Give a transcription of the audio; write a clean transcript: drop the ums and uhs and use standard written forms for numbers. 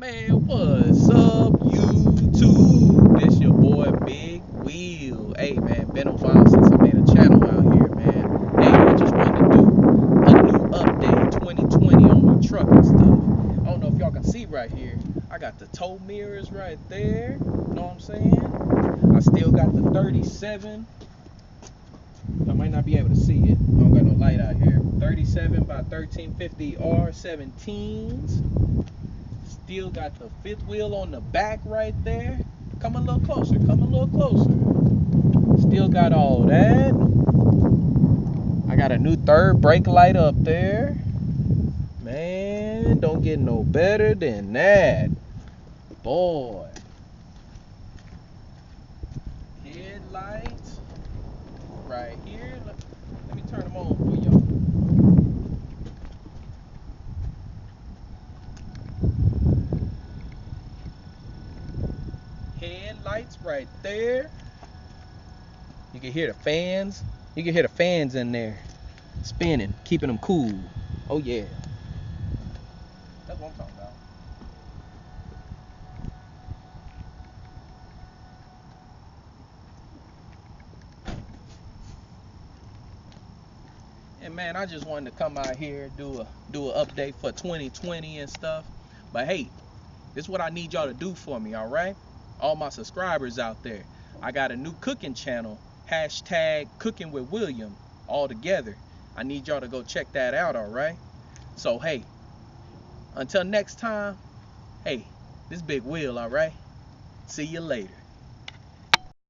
Man, what's up, YouTube? This your boy Big Wheel. Hey, man, been a while since I made a channel out here, man. Hey, I just wanted to do a new update 2020 on my truck and stuff. I don't know if y'all can see right here. I got the tow mirrors right there. You know what I'm saying? I still got the 37. I might not be able to see it. I don't got no light out here. 37 by 1350 R17s. Still got the fifth wheel on the back right there. Come a little closer. Come a little closer. Still got all that. I got a new third brake light up there. Man, don't get no better than that. Boy. Headlights right here. Let me turn them on for y'all. Headlights right there. You can hear the fans. You can hear the fans in there spinning, keeping them cool. Oh yeah. That's what I'm talking about. And man, I just wanted to come out here do an update for 2020 and stuff. But hey, this is what I need y'all to do for me, all right? All my subscribers out there. I got a new cooking channel, hashtag Cooking with William, all together. I need y'all to go check that out, all right? So hey, until next time, hey, this Big Wheel, all right? See you later.